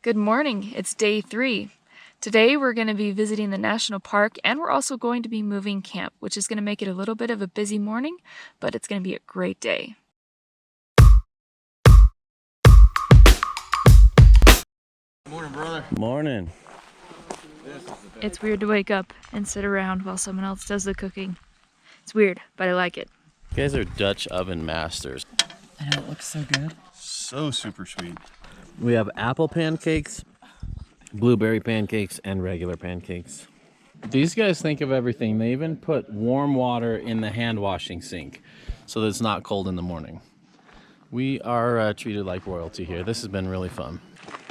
Good morning, it's day 3. Today we're going to be visiting the national park and we're also going to be moving camp, which is going to make it a little bit of a busy morning, but it's going to be a great day. Morning, brother. Morning. It's weird to wake up and sit around while someone else does the cooking. It's weird, but I like it. You guys are Dutch oven masters. I know, it looks so good. So super sweet. We have apple pancakes, blueberry pancakes, and regular pancakes. These guys think of everything. They even put warm water in the hand washing sink so that it's not cold in the morning. We are treated like royalty here. This has been really fun.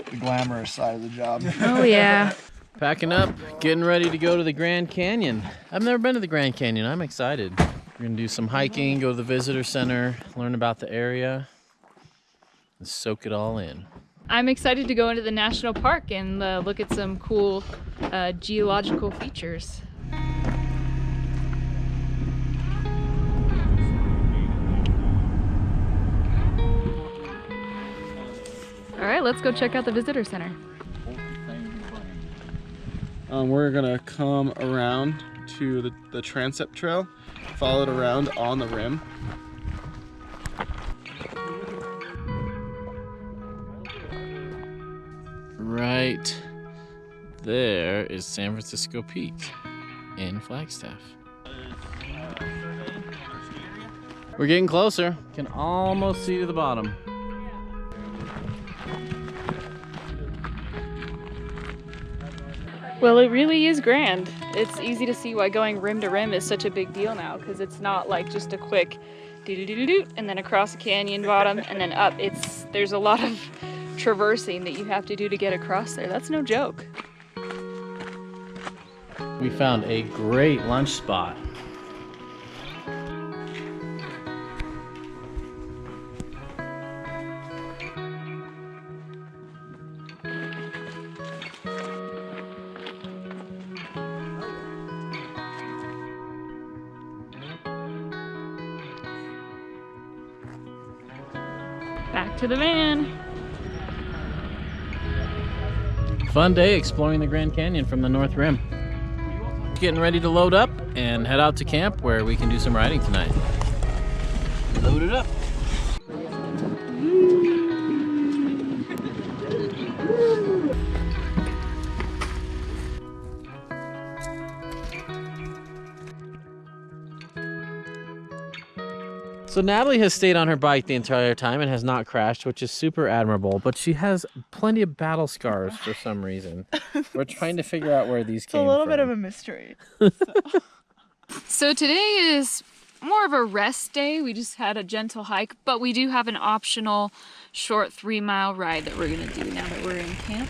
The glamorous side of the job. Oh yeah. Packing up, getting ready to go to the Grand Canyon. I've never been to the Grand Canyon. I'm excited. We're gonna do some hiking, go to the visitor center, learn about the area, and soak it all in. I'm excited to go into the national park and look at some cool geological features. All right, let's go check out the visitor center. We're gonna come around to the transept trail, follow it around on the rim. Right there is San Francisco Peak in Flagstaff. We're getting closer. Can almost see to the bottom. Well, it really is grand. It's easy to see why going rim to rim is such a big deal now, because it's not like just a quick doo-doo-doo-doo-doo and then across a canyon bottom and then up. There's a lot of traversing that you have to do to get across there. That's no joke. We found a great lunch spot. Back to the van. Fun day exploring the Grand Canyon from the North Rim. Getting ready to load up and head out to camp where we can do some riding tonight. Load it up. So Natalie has stayed on her bike the entire time and has not crashed, which is super admirable, but she has plenty of battle scars for some reason. We're trying to figure out where these came from. It's a little bit of a mystery. So today is more of a rest day. We just had a gentle hike, but we do have an optional short 3-mile ride that we're gonna do now that we're in camp.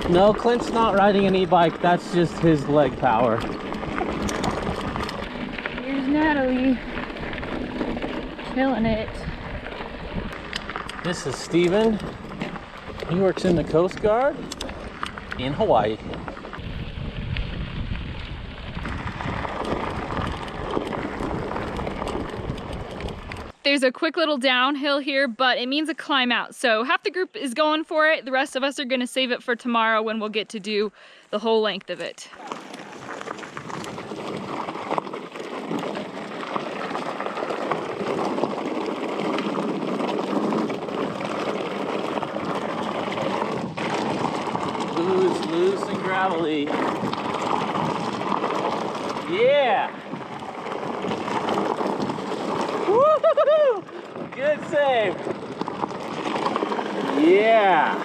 No, Clint's not riding an e-bike. That's just his leg power. Here's Natalie. Killing it. This is Steven. He works in the Coast Guard in Hawaii. There's a quick little downhill here, but it means a climb out. So half the group is going for it. The rest of us are gonna save it for tomorrow when we'll get to do the whole length of it. Loose and gravelly. Yeah! Woo-hoo-hoo! Good save. Yeah.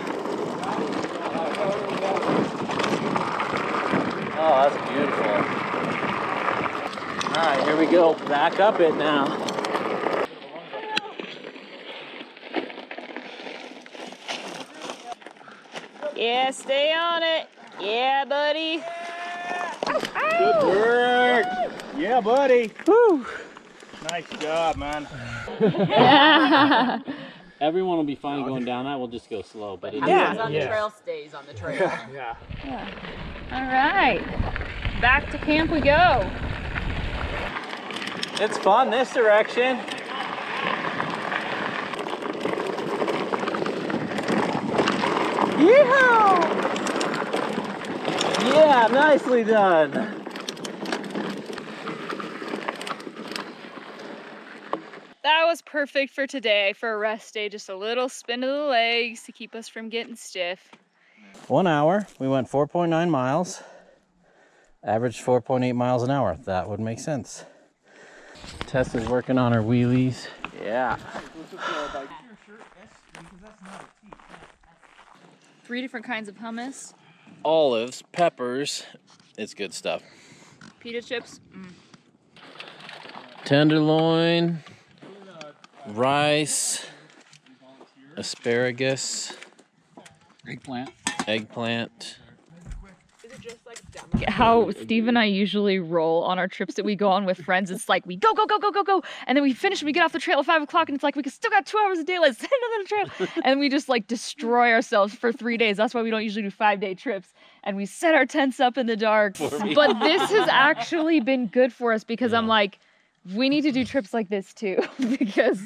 Oh, that's beautiful. All right, here we go. Back up it now. Yeah, stay on it. Yeah, buddy. Good work. Yeah, buddy. Woo! Nice job, man. Everyone will be fine going down that. We'll just go slow, but Whoever's on the trail stays on the trail. All right, back to camp we go. it's fun this direction. Yeehaw! Yeah, nicely done. That was perfect for today for a rest day. Just a little spin of the legs to keep us from getting stiff. 1 hour, we went 4.9 miles, averaged 4.8 miles an hour. That would make sense. Tess is working on her wheelies. Yeah. 3 different kinds of hummus. Olives, peppers, it's good stuff. Pita chips. Tenderloin, rice, asparagus, eggplant. How Steve and I usually roll on our trips that we go on with friends. It's like we go, go, go, go, go, go. And then we finish and we get off the trail at 5 o'clock and it's like we still got 2 hours of daylight. Let's hit another trail. And we just like destroy ourselves for 3 days. That's why we don't usually do 5-day trips. And we set our tents up in the dark. But this has actually been good for us because I'm like, we need to do trips like this too. Because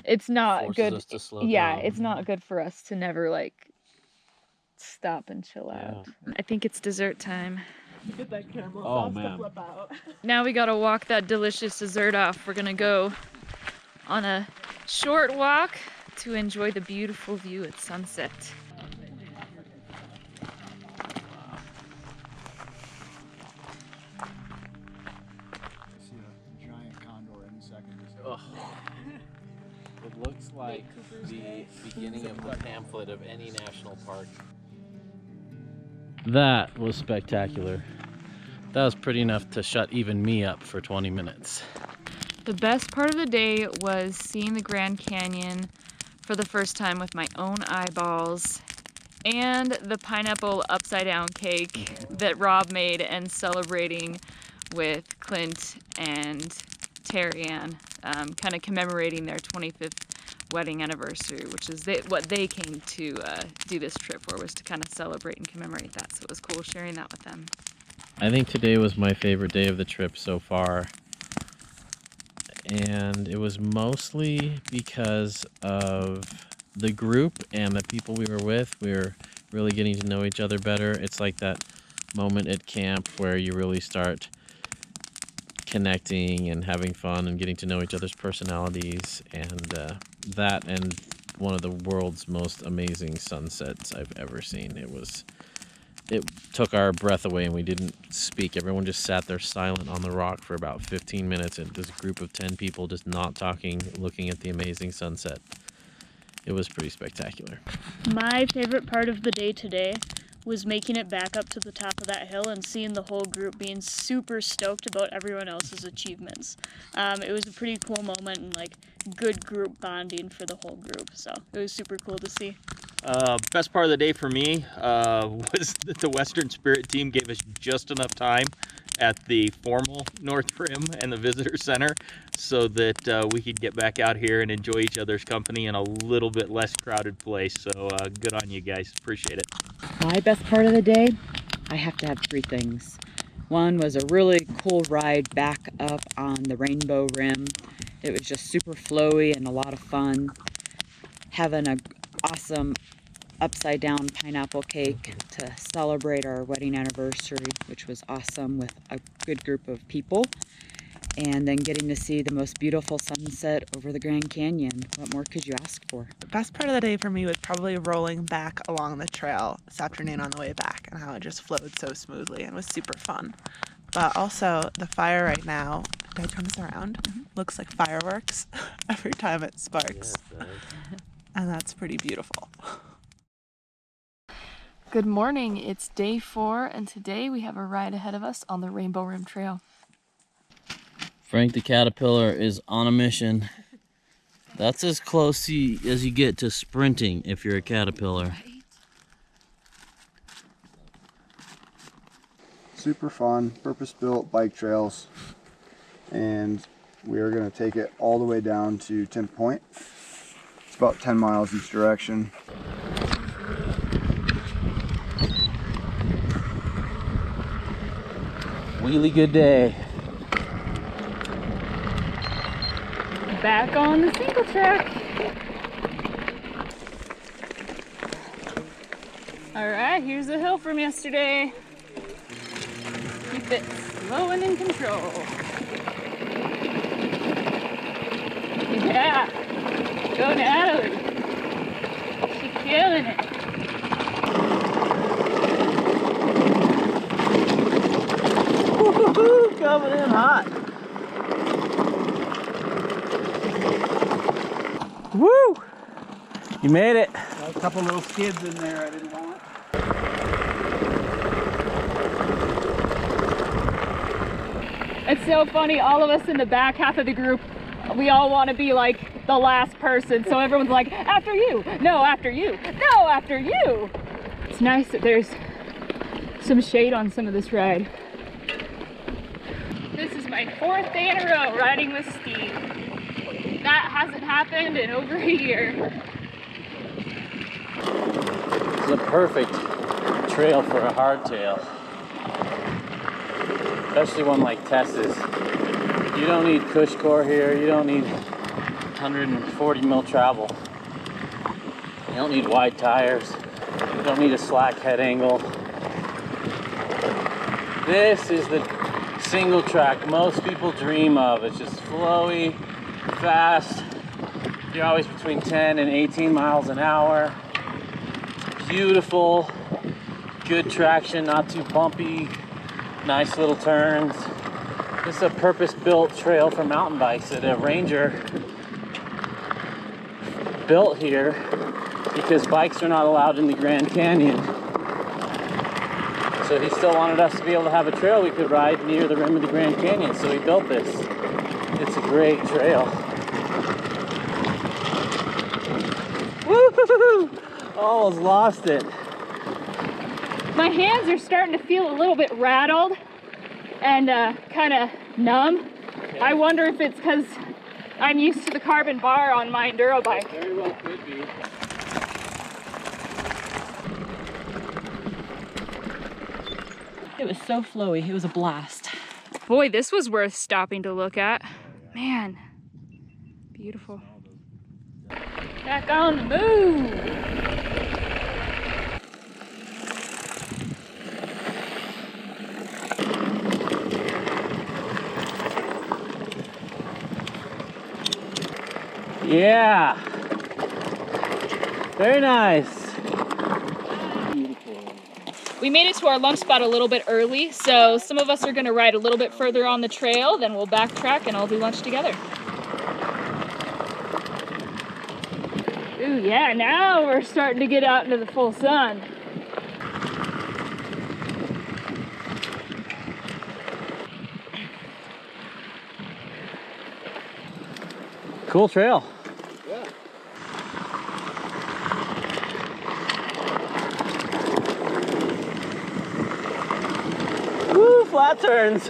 it's not Forces good. us to slow Yeah, down. it's not good for us to never like stop and chill out. I think it's dessert time. Oh man. Now we gotta walk that delicious dessert off. We're gonna go on a short walk to enjoy the beautiful view at sunset. See a giant condor any second. It looks like the beginning of the pamphlet of any national park. That was spectacular. That was pretty enough to shut even me up for 20 minutes. The best part of the day was seeing the Grand Canyon for the first time with my own eyeballs and the pineapple upside down cake that Rob made and celebrating with Clint and Terry Ann, kind of commemorating their 25th wedding anniversary, which is what they came to do this trip for, was to kind of celebrate and commemorate that. So it was cool sharing that with them. I think today was my favorite day of the trip so far. And it was mostly because of the group and the people we were with. We were really getting to know each other better. It's like that moment at camp where you really start connecting and having fun and getting to know each other's personalities, and that and one of the world's most amazing sunsets I've ever seen. It took our breath away and we didn't speak. Everyone just sat there silent on the rock for about 15 minutes, and this group of 10 people just not talking, looking at the amazing sunset. It was pretty spectacular. My favorite part of the day today was making it back up to the top of that hill and seeing the whole group being super stoked about everyone else's achievements. It was a pretty cool moment and like good group bonding for the whole group, so it was super cool to see. Best part of the day for me was that the Western Spirit team gave us just enough time at the formal North Rim and the Visitor Center so that we could get back out here and enjoy each other's company in a little bit less crowded place. So good on you guys. Appreciate it. My best part of the day, I have to have 3 things. One was a really cool ride back up on the Rainbow Rim. It was just super flowy and a lot of fun. Having an awesome upside down pineapple cake to celebrate our wedding anniversary, which was awesome with a good group of people. And then getting to see the most beautiful sunset over the Grand Canyon. What more could you ask for? The best part of the day for me was probably rolling back along the trail this afternoon on the way back and how it just flowed so smoothly and was super fun. But also the fire right now, did I turn this around? Looks like fireworks every time it sparks. And that's pretty beautiful. Good morning, it's day 4 and today we have a ride ahead of us on the Rainbow Rim Trail. Frank the Caterpillar is on a mission. That's as close as you get to sprinting if you're a caterpillar. Super fun, purpose-built bike trails, and we are going to take it all the way down to Timp Point. about 10 miles each direction. Wheelie good day. Back on the single track. All right, here's the hill from yesterday. Keep it slow and in control. Yeah, go Natalie. She's killing it. Woo-hoo-hoo, coming in hot. Woo! You made it. Got a couple little skids in there I didn't want. It's so funny, all of us in the back half of the group, we all want to be like the last person, so everyone's like, after you, no, after you, no, after you. It's nice that there's some shade on some of this ride. This is my 4th day in a row riding with Steve. That hasn't happened in over a year. It's a perfect trail for a hardtail. Especially one like Tess's. You don't need cush core here. You don't need 140 mil travel. You don't need wide tires. You don't need a slack head angle. This is the single track most people dream of. It's just flowy, fast. You're always between 10 and 18 miles an hour. Beautiful, good traction, not too bumpy. Nice little turns. This is a purpose-built trail for mountain bikes that a ranger built here because bikes are not allowed in the Grand Canyon. So he still wanted us to be able to have a trail we could ride near the rim of the Grand Canyon, so he built this. It's a great trail. Woo-hoo-hoo! Almost lost it. My hands are starting to feel a little bit rattled and kind of numb. I wonder if it's because I'm used to the carbon bar on my enduro bike. Very well could be. It was so flowy. It was a blast. Boy, this was worth stopping to look at. Man, beautiful. Back on the move. Yeah. Very nice. We made it to our lunch spot a little bit early, so some of us are gonna ride a little bit further on the trail, then we'll backtrack and all do lunch together. Ooh, yeah, now we're starting to get out into the full sun. Cool trail. Woo, flat turns.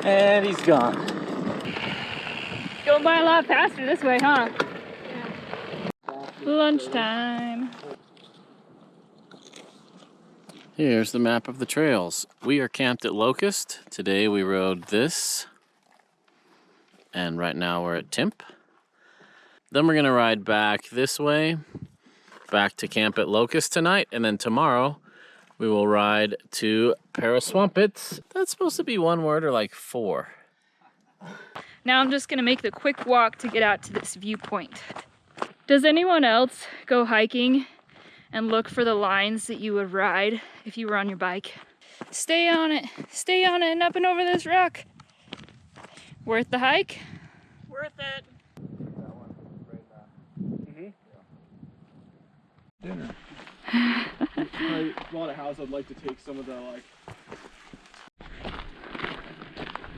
And he's gone. Going by a lot faster this way, huh? Lunchtime. Here's the map of the trails. We are camped at Locust. Today we rode this. And right now we're at Timp. Then we're gonna ride back this way, back to camp at Locust tonight. And then tomorrow we will ride to Paraswampits. That's supposed to be one word or like 4. Now I'm just gonna make the quick walk to get out to this viewpoint. Does anyone else go hiking and look for the lines that you would ride if you were on your bike? Stay on it and up and over this rock. Worth the hike? Worth it. Dinner. If I bought a house, I'd like to take some of the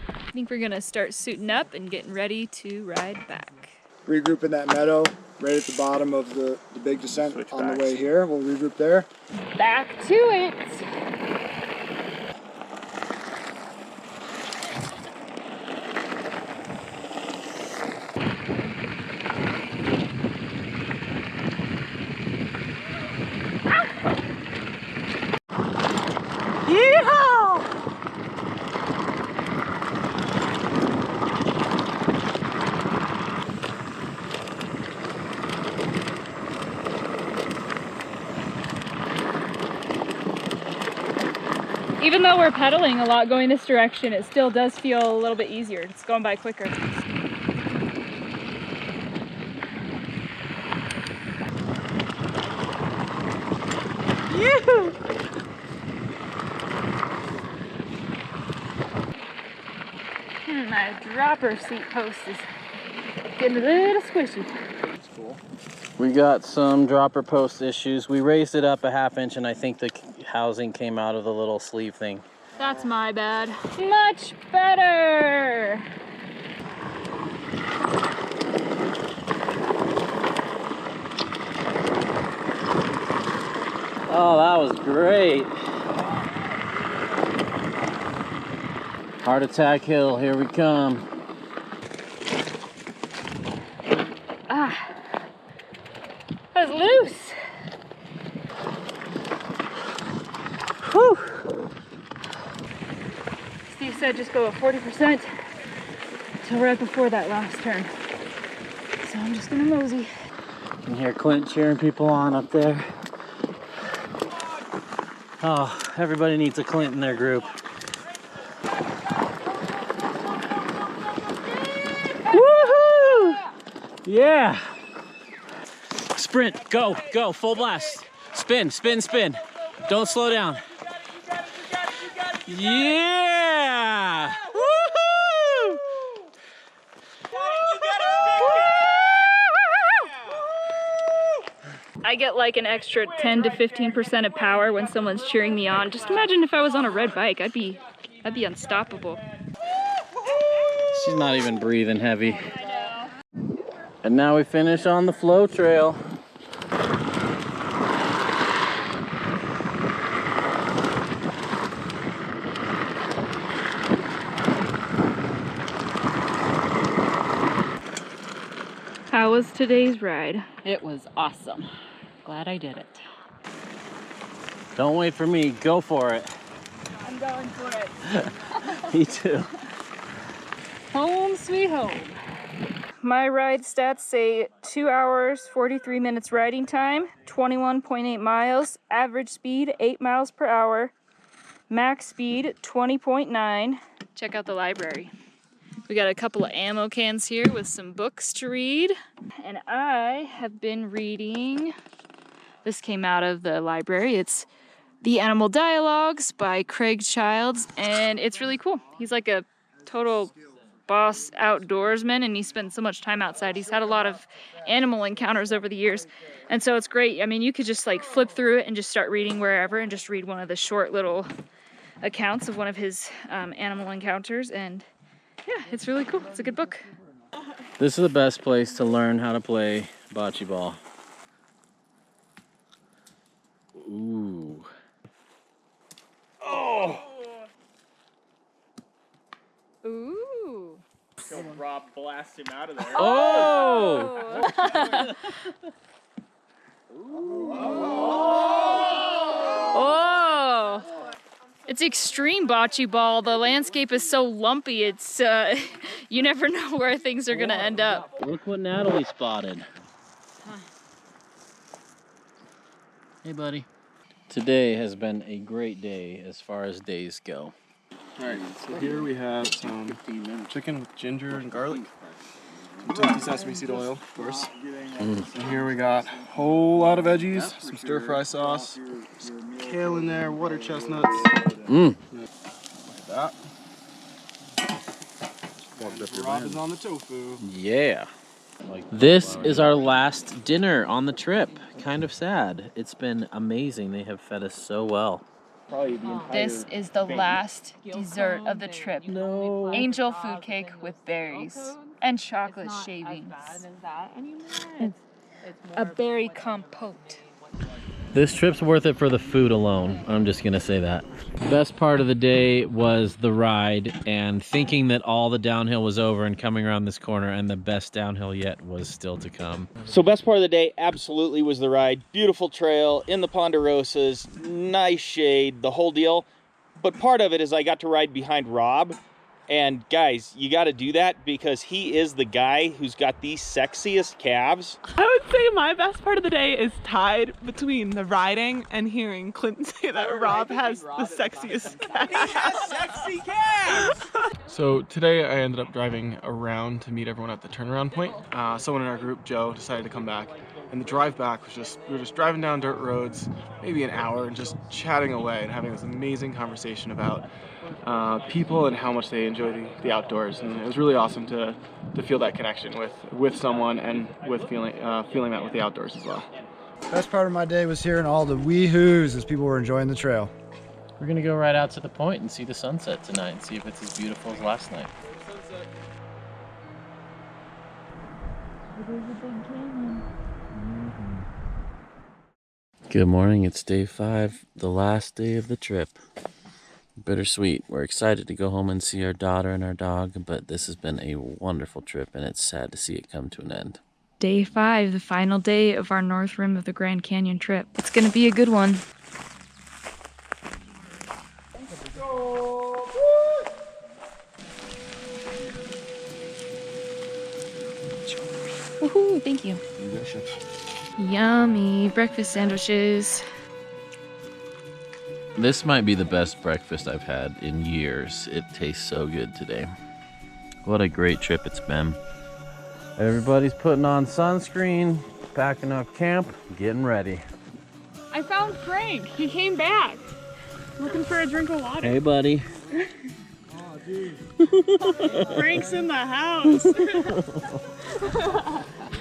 I think we're gonna start suiting up and getting ready to ride back. Regroup in that meadow right at the bottom of the big descent on the way here. We'll regroup there. Back to it. Even though we're pedaling a lot going this direction, it still does feel a little bit easier. It's going by quicker. Yoo-hoo! My dropper seat post is getting a little squishy. We got some dropper post issues. We raised it up a ½ inch and I think the housing came out of the little sleeve thing. That's my bad. Much better! Oh, that was great. Heart Attack Hill, here we come. Ah, that was loose. Whew. Steve said just go at 40% till right before that last turn. So I'm just gonna mosey. You can hear Clint cheering people on up there. Oh, everybody needs a Clint in their group. Woohoo! Yeah! Sprint, go, go, full blast. Spin, spin, spin. Don't slow down. Yeah! Woohoo! I get like an extra 10 to 15% of power when someone's cheering me on. Just imagine if I was on a red bike, I'd be unstoppable. She's not even breathing heavy. And now we finish on the flow trail. How was today's ride? It was awesome. Glad I did it. Don't wait for me, go for it. I'm going for it. Me too. Home sweet home. My ride stats say 2 hours, 43 minutes riding time, 21.8 miles, average speed 8 miles per hour, max speed 20.9. Check out the library. We got a couple of ammo cans here with some books to read. And I have been reading, this came out of the library. It's The Animal Dialogues by Craig Childs, and it's really cool. He's like a total boss outdoorsman, and he spends so much time outside. He's had a lot of animal encounters over the years, and so it's great. I mean, you could just like flip through it and just start reading wherever and just read one of the short little accounts of one of his animal encounters, and yeah, it's really cool. It's a good book. This is the best place to learn how to play bocce ball. Ooh. Oh! Ooh. So Rob blasts him out of there. Oh! Oh! It's extreme bocce ball. The landscape is so lumpy. It's you never know where things are gonna end up. Look what Natalie spotted. Hey, buddy. Today has been a great day as far as days go. Alright, so here we have some chicken with ginger and garlic. Some toasty sesame seed oil, of course. And here we got a whole lot of veggies, some stir fry sauce, some kale in there, water chestnuts. Mmm. Look at that. Robin's on the tofu. Yeah. This is our last dinner on the trip. Kind of sad. It's been amazing. They have fed us so well. This is the last dessert of the trip. No. Angel food cake with berries and chocolate shavings. A berry compote. This trip's worth it for the food alone. I'm just gonna say that. Best part of the day was the ride and thinking that all the downhill was over and coming around this corner, and the best downhill yet was still to come. So best part of the day absolutely was the ride. Beautiful trail in the Ponderosas, nice shade, the whole deal. But part of it is I got to ride behind Rob, And guys, you got to do that because he is the guy who's got the sexiest calves. I would say my best part of the day is tied between the riding and hearing Clinton say that Rob has the sexiest calves. He has sexy calves! So today I ended up driving around to meet everyone at the turnaround point. Someone in our group, Joe, decided to come back. And the drive back was we were just driving down dirt roads, maybe an hour, and just chatting away and having this amazing conversation about people and how much they enjoy the outdoors. And it was really awesome to feel that connection with someone and with feeling that with the outdoors as well. Best part of my day was hearing all the wee-hoos as people were enjoying the trail. We're gonna go right out to the point and see the sunset tonight and see if it's as beautiful as last night. Good morning, it's day 5, the last day of the trip. Bittersweet. We're excited to go home and see our daughter and our dog, but this has been a wonderful trip and it's sad to see it come to an end. Day 5, the final day of our north rim of the Grand Canyon trip. It's gonna be a good one. Woohoo, thank you. Yummy breakfast sandwiches. This might be the best breakfast I've had in years. It tastes so good today. What a great trip it's been. Everybody's putting on sunscreen, packing up camp, getting ready. I found Frank. He came back. Looking for a drink of water. Hey, buddy. Frank's in the house.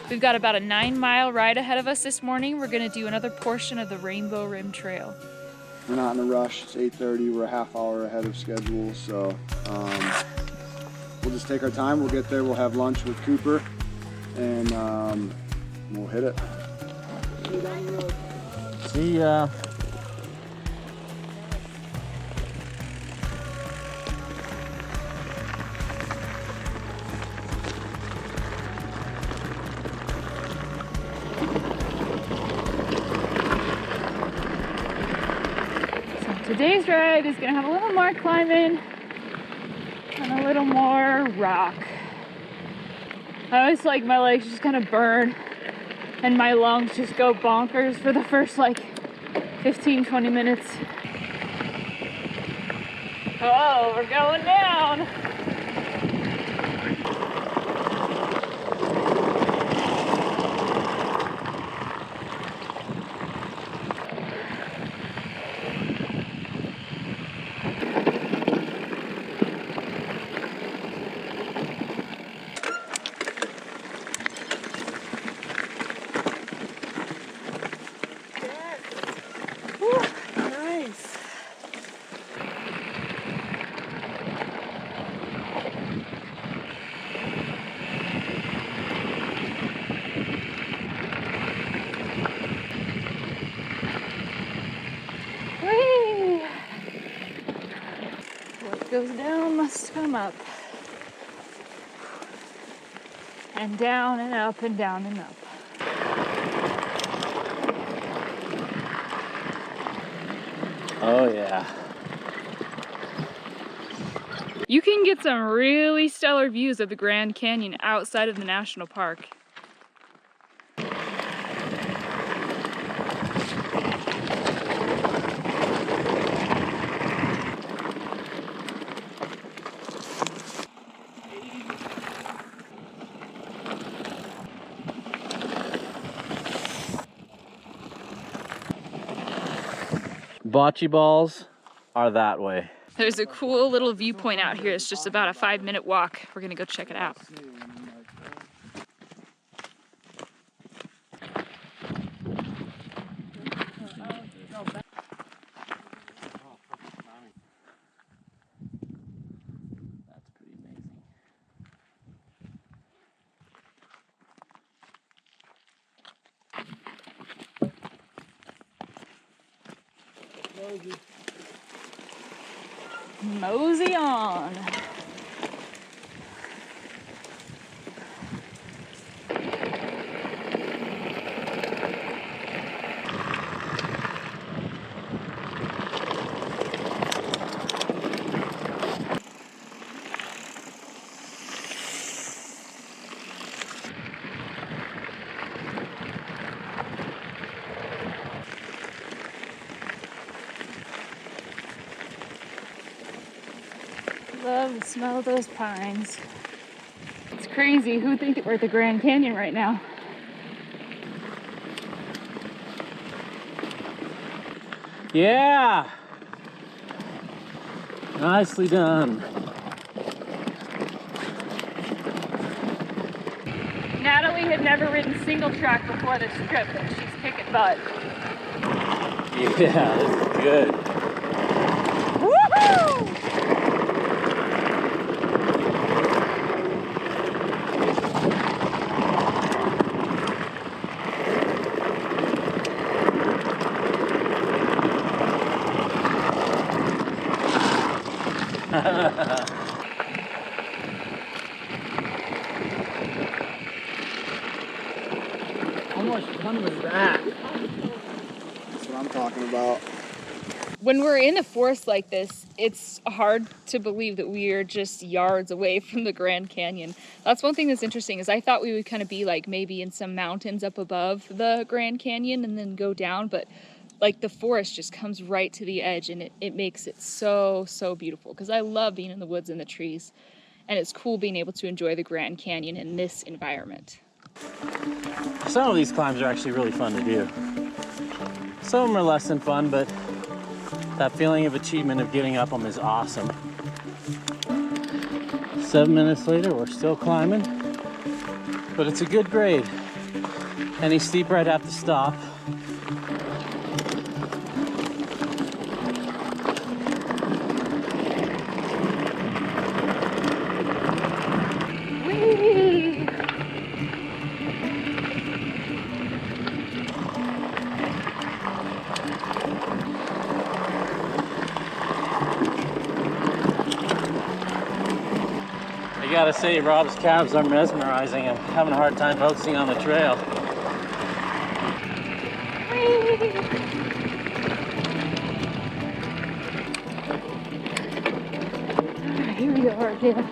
We've got about a 9-mile ride ahead of us this morning. We're gonna do another portion of the Rainbow Rim Trail. We're not in a rush. It's 8:30. We're a half hour ahead of schedule, so we'll just take our time. We'll get there. We'll have lunch with Cooper, and we'll hit it. See ya. Today's ride is gonna have a little more climbing and a little more rock. I always like my legs just kind of burn and my lungs just go bonkers for the first like 15-20 minutes. Oh, we're going down. What goes down must come up. And down and up and down and up. Oh yeah. You can get some really stellar views of the Grand Canyon outside of the national park. Bocce balls are that way. There's a cool little viewpoint out here. It's just about a 5-minute walk. We're gonna go check it out. That's pretty amazing. Mosey on. love the smell of those pines. It's crazy. Who would think that we're at the Grand Canyon right now? Yeah! Nicely done. Natalie had never ridden single track before this trip, and she's kicking butt. Yeah, this is good. Woohoo! How much fun was that? That's what I'm talking about. When we're in a forest like this, it's hard to believe that we are just yards away from the Grand Canyon. That's one thing that's interesting, is I thought we would kind of be like maybe in some mountains up above the Grand Canyon and then go down, but like the forest just comes right to the edge, and it makes it so, so beautiful, because I love being in the woods and the trees, and it's cool being able to enjoy the Grand Canyon in this environment. Some of these climbs are actually really fun to do. Some of them are less than fun, but that feeling of achievement of getting up them is awesome. 7 minutes later, we're still climbing, but it's a good grade. Any steep, I'd have to stop. Whee! I gotta say, Rob's calves are mesmerizing. I'm having a hard time focusing on the trail. Here we are again.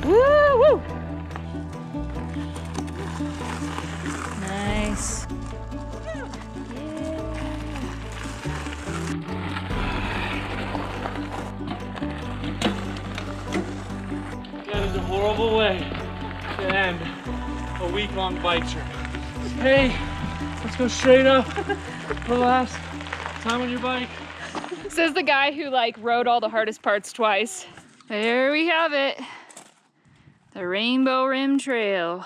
Woo woo! Nice. That is a horrible way to end a week-long bike trip. Hey, let's go straight up for the last time on your bike. Says the guy who like rode all the hardest parts twice. There we have it. The Rainbow Rim Trail.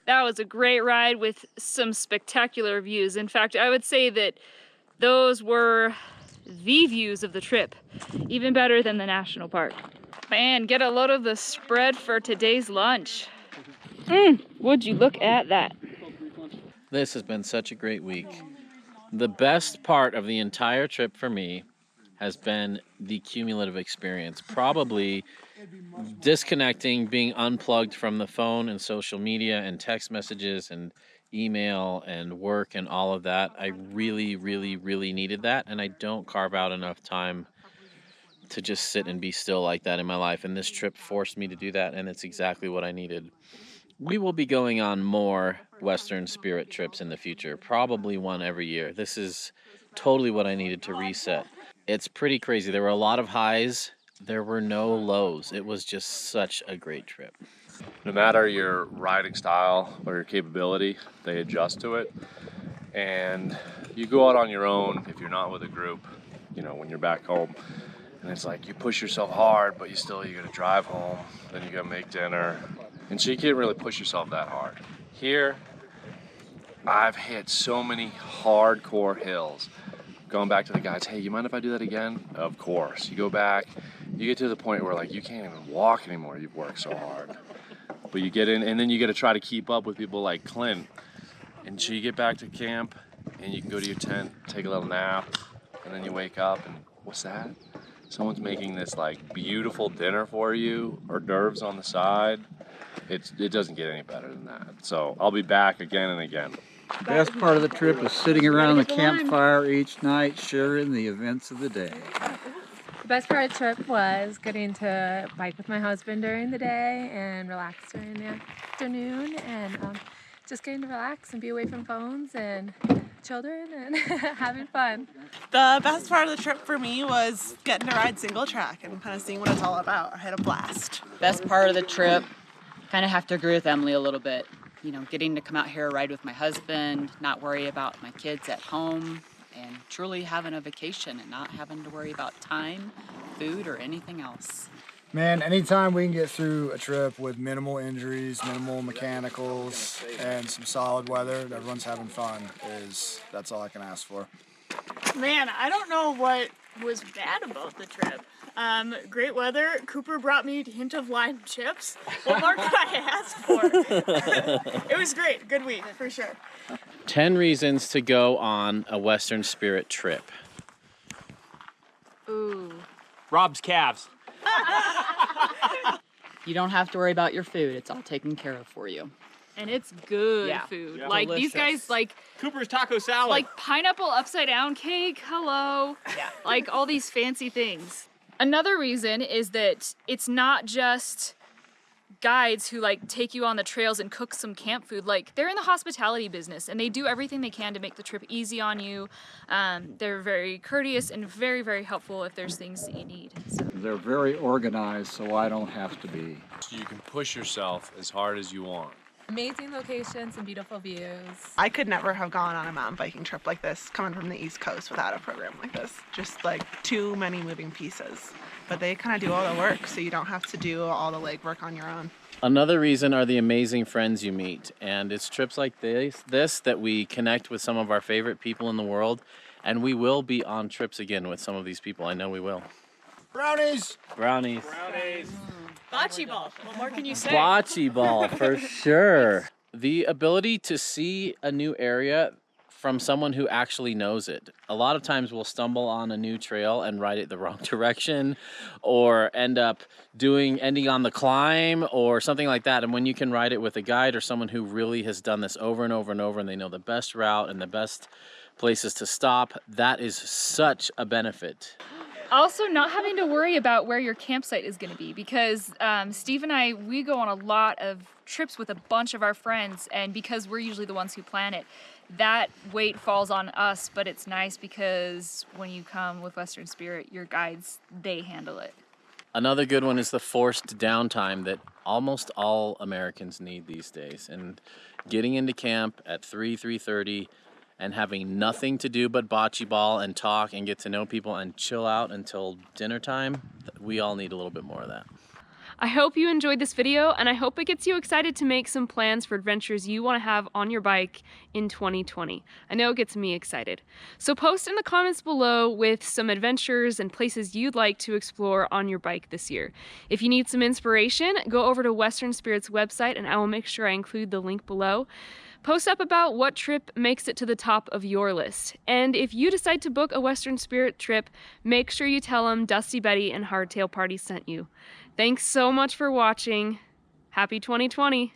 That was a great ride with some spectacular views. In fact, I would say that those were the views of the trip, even better than the national park. Man, get a load of the spread for today's lunch. Would you look at that? This has been such a great week. The best part of the entire trip for me has been the cumulative experience. Probably disconnecting, being unplugged from the phone and social media and text messages and email and work and all of that. I really, really, really needed that, and I don't carve out enough time to just sit and be still like that in my life, and this trip forced me to do that, and it's exactly what I needed. We will be going on more Western Spirit trips in the future, probably one every year. This is totally what I needed to reset. It's pretty crazy. There were a lot of highs. There were no lows. It was just such a great trip. No matter your riding style or your capability, they adjust to it. And you go out on your own if you're not with a group, when you're back home. And it's like you push yourself hard, but you gotta drive home. Then you gotta make dinner. And so you can't really push yourself that hard. Here, I've hit so many hardcore hills. Going back to the guys, hey, you mind if I do that again? Of course. You go back, you get to the point where like you can't even walk anymore. You've worked so hard. But you get in, and then you got to try to keep up with people like Clint. And so you get back to camp, and you can go to your tent, take a little nap, and then you wake up, and what's that? Someone's making this like beautiful dinner for you, hors d'oeuvres on the side. It doesn't get any better than that. So I'll be back again and again. The best part of the trip is sitting around the campfire each night, sharing the events of the day. The best part of the trip was getting to bike with my husband during the day and relax during the afternoon, and just getting to relax and be away from phones and children and having fun. The best part of the trip for me was getting to ride single track and kind of seeing what it's all about. I had a blast. Best part of the trip, kind of have to agree with Emily a little bit. You know, getting to come out here, ride with my husband, not worry about my kids at home, and truly having a vacation and not having to worry about time, food, or anything else. Man, anytime we can get through a trip with minimal injuries, minimal mechanicals, and some solid weather, that everyone's having fun, that's all I can ask for. Man, I don't know what was bad about the trip. Great weather. Cooper brought me a hint of lime chips. What more could I ask for? It was great. Good week, for sure. 10 reasons to go on a Western Spirit trip. Ooh. Rob's calves. You don't have to worry about your food. It's all taken care of for you. And it's good Yeah. food. Yeah. Like these Delicious. guys, like Cooper's taco salad. like pineapple upside down cake. Hello. Yeah. Like all these fancy things. Another reason is that it's not just guides who like take you on the trails and cook some camp food. Like they're in the hospitality business and they do everything they can to make the trip easy on you. They're very courteous and very, very helpful if there's things that you need. So. They're very organized, so I don't have to be. So you can push yourself as hard as you want. Amazing locations and beautiful views. I could never have gone on a mountain biking trip like this, coming from the East Coast, without a program like this. Just like too many moving pieces. But they kind of do all the work, so you don't have to do all the legwork on your own. Another reason are the amazing friends you meet, and it's trips like this that we connect with some of our favorite people in the world, and we will be on trips again with some of these people. I know we will. Brownies! Brownies. Bocce ball. What more can you say? Bocce ball, for sure. The ability to see a new area from someone who actually knows it. A lot of times we'll stumble on a new trail and ride it the wrong direction, or end up ending on the climb or something like that. And when you can ride it with a guide or someone who really has done this over and over and over, and they know the best route and the best places to stop, that is such a benefit. Also, not having to worry about where your campsite is going to be, because Steve and I, we go on a lot of trips with a bunch of our friends, and because we're usually the ones who plan it, that weight falls on us. But it's nice because when you come with Western Spirit, your guides, they handle it. Another good one is the forced downtime that almost all Americans need these days. And getting into camp at 3:30 and having nothing to do but bocce ball and talk and get to know people and chill out until dinner time, we all need a little bit more of that. I hope you enjoyed this video, and I hope it gets you excited to make some plans for adventures you want to have on your bike in 2020. I know it gets me excited. So post in the comments below with some adventures and places you'd like to explore on your bike this year. If you need some inspiration, go over to Western Spirit's website, and I will make sure I include the link below. Post up about what trip makes it to the top of your list. And if you decide to book a Western Spirit trip, make sure you tell them Dusty Betty and Hardtail Party sent you. Thanks so much for watching. Happy 2020.